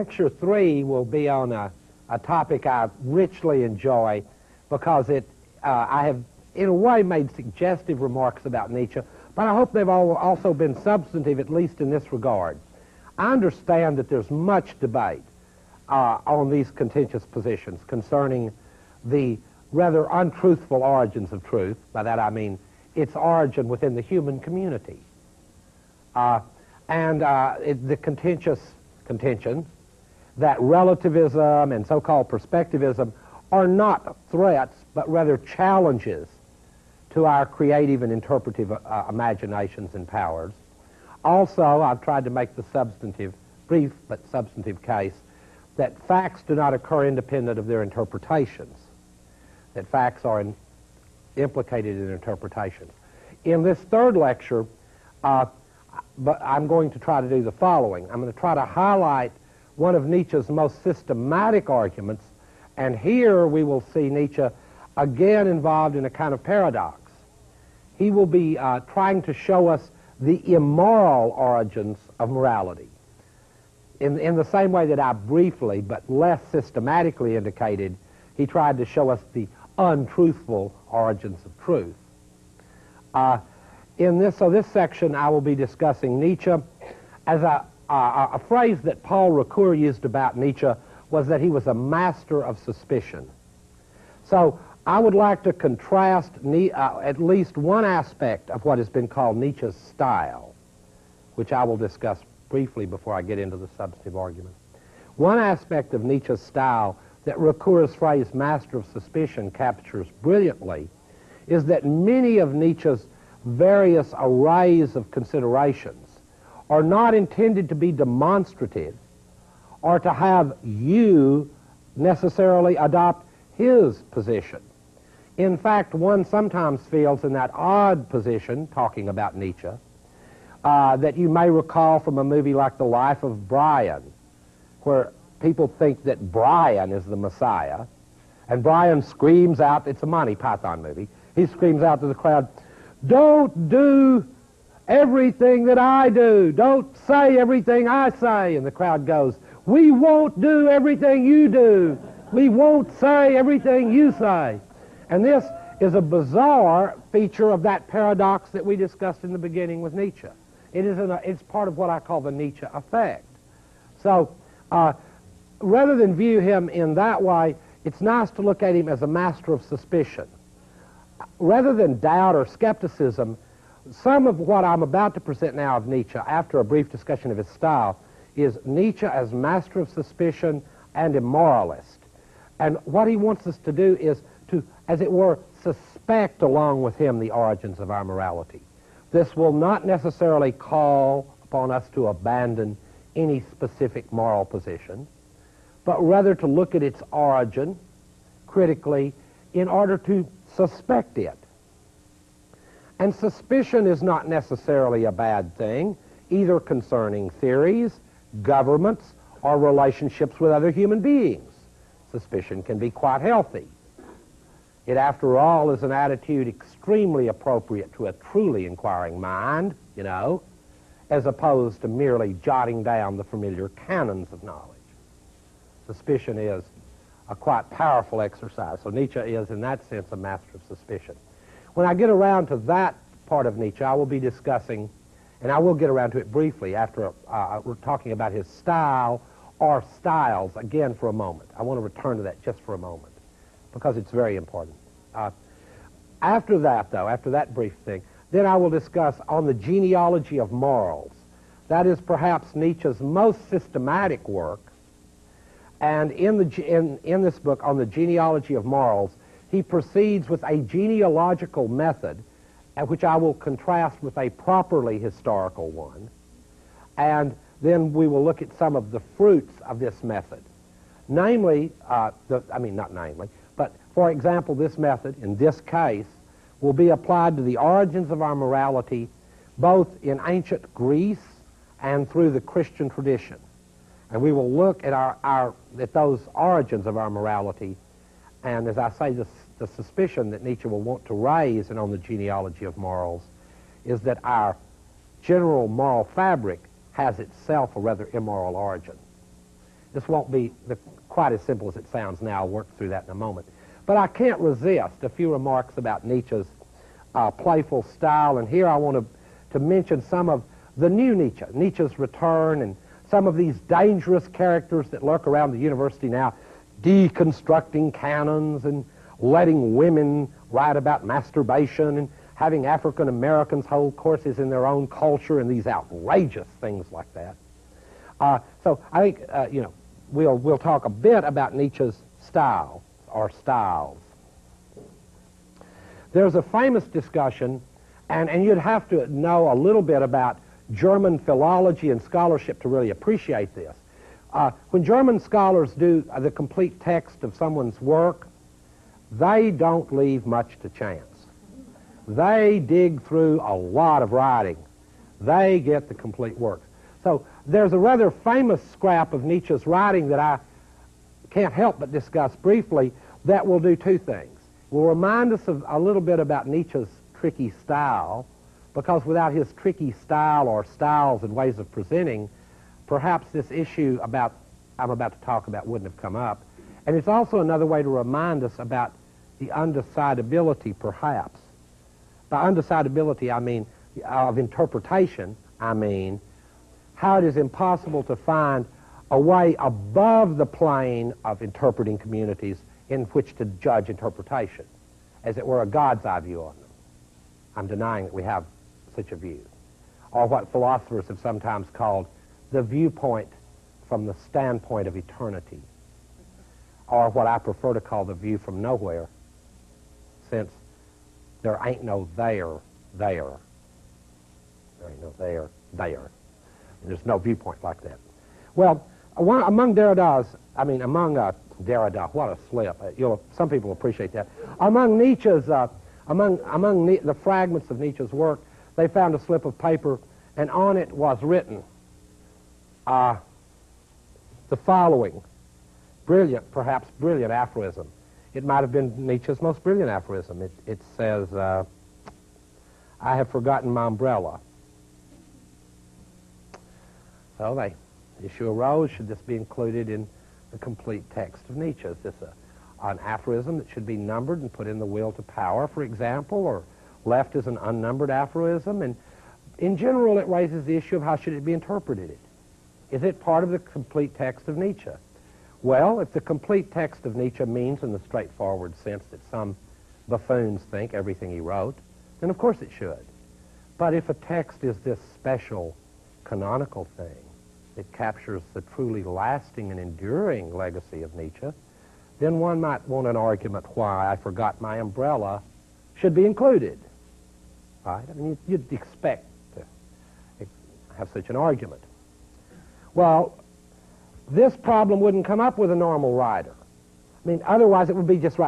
lecture 3 will be on a topic I richly enjoy because I have, in a way, made suggestive remarks about Nietzsche, but I hope they've also been substantive, at least in this regard. I understand that there's much debate on these contentious positions concerning the rather untruthful origins of truth. By that I mean its origin within the human community. The contentious contention that relativism and so-called perspectivism are not threats, but rather challenges to our creative and interpretive imaginations and powers. Also, I've tried to make the brief but substantive case that facts do not occur independent of their interpretations, that facts are implicated in interpretations. In this third lecture, but I'm going to try to do the following. I'm going to try to highlight one of Nietzsche's most systematic arguments, and here we will see Nietzsche again involved in a kind of paradox. He will be trying to show us the immoral origins of morality in the same way that I briefly but less systematically indicated he tried to show us the untruthful origins of truth. This section I will be discussing Nietzsche as a phrase that Paul Ricoeur used about Nietzsche was that he was a master of suspicion. So I would like to contrast at least one aspect of what has been called Nietzsche's style, which I will discuss briefly before I get into the substantive argument. One aspect of Nietzsche's style that Ricoeur's phrase master of suspicion captures brilliantly is that many of Nietzsche's various arrays of considerations are not intended to be demonstrative or to have you necessarily adopt his position. In fact, one sometimes feels in that odd position, talking about Nietzsche, that you may recall from a movie like The Life of Brian, where people think that Brian is the Messiah, and Brian screams out, it's a Monty Python movie, he screams out to the crowd, "Don't do everything that I do. Don't say everything I say." And the crowd goes, "We won't do everything you do. We won't say everything you say." And this is a bizarre feature of that paradox that we discussed in the beginning with Nietzsche. It's part of what I call the Nietzsche effect. So rather than view him in that way, it's nice to look at him as a master of suspicion. Rather than doubt or skepticism, some of what I'm about to present now of Nietzsche, after a brief discussion of his style, is Nietzsche as master of suspicion and immoralist. And what he wants us to do is to, as it were, suspect along with him the origins of our morality. This will not necessarily call upon us to abandon any specific moral position, but rather to look at its origin critically in order to suspect it. And suspicion is not necessarily a bad thing, either concerning theories, governments, or relationships with other human beings. Suspicion can be quite healthy. It, after all, is an attitude extremely appropriate to a truly inquiring mind, as opposed to merely jotting down the familiar canons of knowledge. Suspicion is a quite powerful exercise. So Nietzsche is, in that sense, a master of suspicion. When I get around to that part of Nietzsche, I will be discussing, and I will get around to it briefly after we're talking about his style or styles again for a moment. I want to return to that just for a moment because it's very important. After that, though, after that brief thing, then I will discuss on the genealogy of morals. That is perhaps Nietzsche's most systematic work. And in this book on the genealogy of morals, he proceeds with a genealogical method, which I will contrast with a properly historical one. And then we will look at some of the fruits of this method. Namely, not namely, but for example, this method, in this case, will be applied to the origins of our morality both in ancient Greece and through the Christian tradition. And we will look at at those origins of our morality, and as I say, the suspicion that Nietzsche will want to raise and on the genealogy of morals is that our general moral fabric has itself a rather immoral origin. This won't be quite as simple as it sounds now. I'll work through that in a moment. But I can't resist a few remarks about Nietzsche's playful style, and here I want to mention some of the new Nietzsche, Nietzsche's return, and some of these dangerous characters that lurk around the university now, deconstructing canons and letting women write about masturbation and having African Americans hold courses in their own culture and these outrageous things like that. So I think we'll talk a bit about Nietzsche's style or styles. There's a famous discussion, and you'd have to know a little bit about German philology and scholarship to really appreciate this. When German scholars do the complete text of someone's work, they don't leave much to chance. They dig through a lot of writing. They get the complete work. So there's a rather famous scrap of Nietzsche's writing that I can't help but discuss briefly that will do two things. It will remind us of a little bit about Nietzsche's tricky style, because without his tricky style or styles and ways of presenting, perhaps this issue I'm about to talk about wouldn't have come up. And it's also another way to remind us about the undecidability, perhaps. By undecidability, I mean, of interpretation, I mean, how it is impossible to find a way above the plane of interpreting communities in which to judge interpretation, as it were a God's eye view on them. I'm denying that we have such a view. Or what philosophers have sometimes called the viewpoint from the standpoint of eternity. Or what I prefer to call the view from nowhere, since there ain't no there. There ain't no there. There's no viewpoint like that. Well, among Derrida, what a slip. Some people appreciate that. Among Nietzsche's, the fragments of Nietzsche's work, they found a slip of paper, and on it was written the following perhaps brilliant aphorism. It might have been Nietzsche's most brilliant aphorism. It says, I have forgotten my umbrella. So the issue arose, should this be included in the complete text of Nietzsche? Is this an aphorism that should be numbered and put in the Will to Power, for example, or left as an unnumbered aphorism? And in general, it raises the issue of how should it be interpreted. Is it part of the complete text of Nietzsche? Well, if the complete text of Nietzsche means in the straightforward sense that some buffoons think everything he wrote, then of course it should. But if a text is this special canonical thing, it captures the truly lasting and enduring legacy of Nietzsche, then one might want an argument why I forgot my umbrella should be included. Right? I mean, you'd expect to have such an argument. Well, this problem wouldn't come up with a normal writer. I mean, otherwise it would be just right.